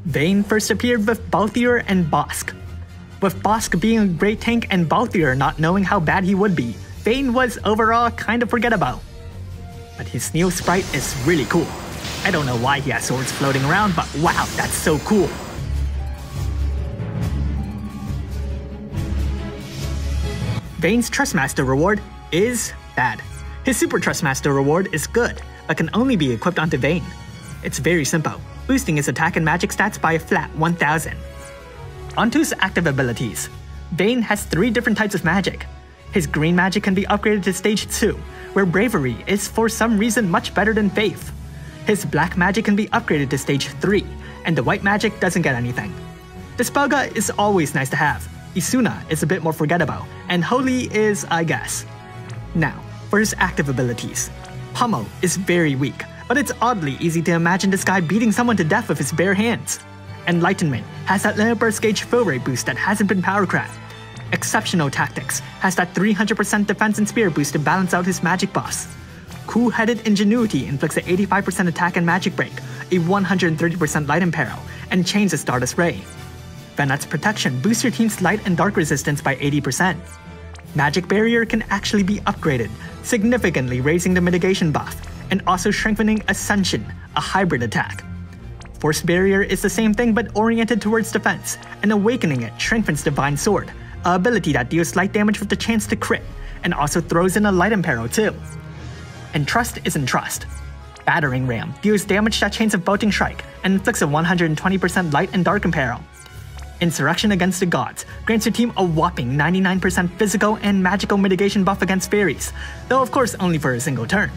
Vayne first appeared with Balthier and Bosk. With Bosk being a great tank and Balthier not knowing how bad he would be, Vayne was overall kind of forgettable. But his new sprite is really cool. I don't know why he has swords floating around, but wow, that's so cool. Vayne's Trustmaster reward is bad. His Super Trustmaster reward is good, but can only be equipped onto Vayne. It's very simple, boosting his attack and magic stats by a flat 1000. Onto his active abilities. Vayne has 3 different types of magic. His green magic can be upgraded to stage 2, where bravery is for some reason much better than faith. His black magic can be upgraded to stage 3, and the white magic doesn't get anything. Dispelga is always nice to have, Isuna is a bit more forgettable, and Holy is I guess. Now, for his active abilities. Pummel is very weak, but it's oddly easy to imagine this guy beating someone to death with his bare hands. Enlightenment has that limit burst gauge fill rate boost that hasn't been powercraft. Exceptional Tactics has that 300% defense and spear boost to balance out his magic buffs. Cool-headed Ingenuity inflicts an 85% attack and magic break, a 130% light imperil, and chains a Stardust Ray. Venat's Protection boosts your team's light and dark resistance by 80%. Magic Barrier can actually be upgraded, significantly raising the mitigation buff, and also strengthening Ascension, a hybrid attack. Force Barrier is the same thing but oriented towards defense, and Awakening It strengthens Divine Sword, an ability that deals light damage with the chance to crit, and also throws in a light imperil too. And Trust isn't Trust. Battering Ram deals damage that chains a Bolting Strike, and inflicts a 120% light and dark imperil. Insurrection Against the Gods grants your team a whopping 99% physical and magical mitigation buff against fairies, though of course only for a single turn.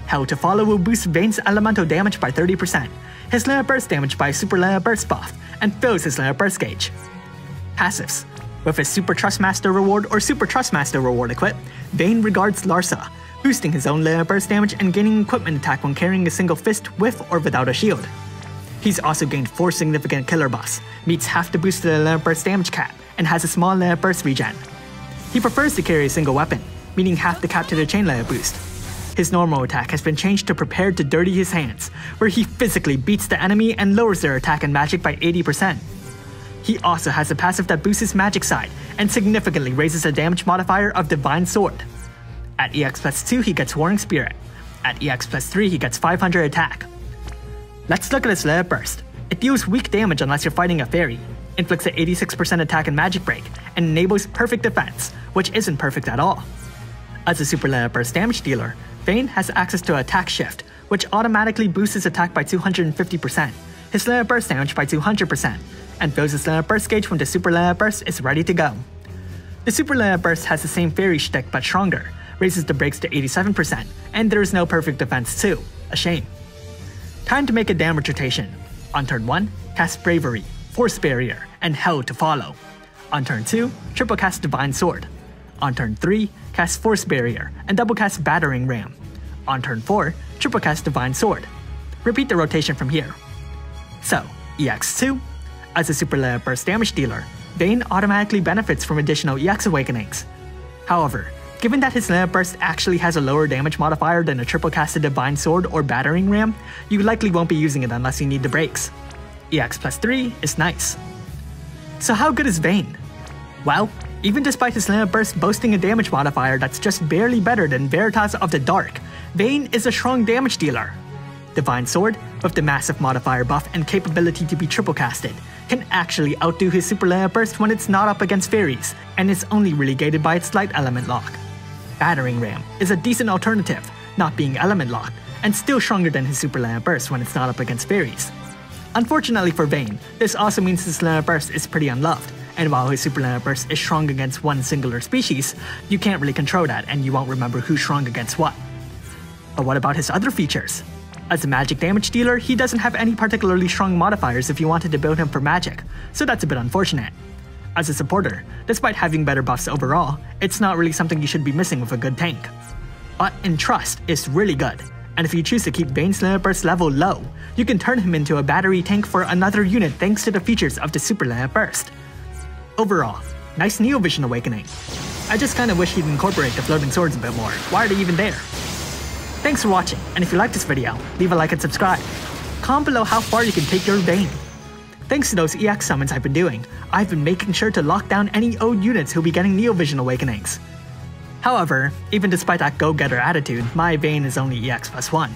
Hell to Follow will boost Vayne's elemental damage by 30%, his limit burst damage by a super limit burst buff, and fills his limit burst gauge. Passives. With his Super Trustmaster reward or Super Trustmaster reward equipped, Vayne regards Larsa, boosting his own limit burst damage and gaining equipment attack when carrying a single fist with or without a shield. He's also gained 4 significant killer buffs, meets half the boost to the limit burst damage cap, and has a small limit burst regen. He prefers to carry a single weapon, meaning half the cap to the chain limit boost. His normal attack has been changed to Prepared to Dirty His Hands, where he physically beats the enemy and lowers their attack and magic by 80%. He also has a passive that boosts his magic side, and significantly raises the damage modifier of Divine Sword. At EX plus 2 he gets Warring Spirit, at EX plus 3 he gets 500 attack. Let's look at his limit burst. It deals weak damage unless you're fighting a fairy, inflicts an 86% attack and magic break, and enables perfect defense, which isn't perfect at all. As a super limit burst damage dealer, Vayne has access to Attack Shift, which automatically boosts his attack by 250%, his limit burst damage by 200%, and fills his limit burst gauge when the super limit burst is ready to go. The super limit burst has the same fairy shtick but stronger, raises the breaks to 87%, and there is no perfect defense too, a shame. Time to make a damage rotation. On turn 1, cast Bravery, Force Barrier, and Hell to Follow. On turn 2, triple cast Divine Sword. On turn 3, cast Force Barrier, and double cast Battering Ram. On turn 4, triple cast Divine Sword. Repeat the rotation from here. So, EX2. As a super limit burst damage dealer, Vayne automatically benefits from additional EX Awakenings. However, given that his limit burst actually has a lower damage modifier than a triple casted Divine Sword or Battering Ram, you likely won't be using it unless you need the breaks. EX plus 3 is nice. So how good is Vayne? Well, even despite his limit burst boasting a damage modifier that's just barely better than Veritas of the Dark, Vayne is a strong damage dealer. Divine Sword, with the massive modifier buff and capability to be triple casted, can actually outdo his super limit burst when it's not up against fairies, and is only really gated by its light element lock. Battering Ram is a decent alternative, not being element locked, and still stronger than his super limit burst when it's not up against fairies. Unfortunately for Vayne, this also means his limit burst is pretty unloved, and while his super limit burst is strong against one singular species, you can't really control that and you won't remember who's strong against what. But what about his other features? As a magic damage dealer, he doesn't have any particularly strong modifiers if you wanted to build him for magic, so that's a bit unfortunate. As a supporter, despite having better buffs overall, it's not really something you should be missing with a good tank. But in Trust, it's really good, and if you choose to keep Vayne's limit burst level low, you can turn him into a battery tank for another unit thanks to the features of the super limit burst. Overall, nice Neovision awakening. I just kinda wish he'd incorporate the floating swords a bit more. Why are they even there? Thanks for watching, and if you liked this video, leave a like and subscribe. Comment below how far you can take your Vayne. Thanks to those EX summons I've been doing, I've been making sure to lock down any old units who'll be getting Neovision awakenings. However, even despite that go-getter attitude, my Vayne is only EX +1.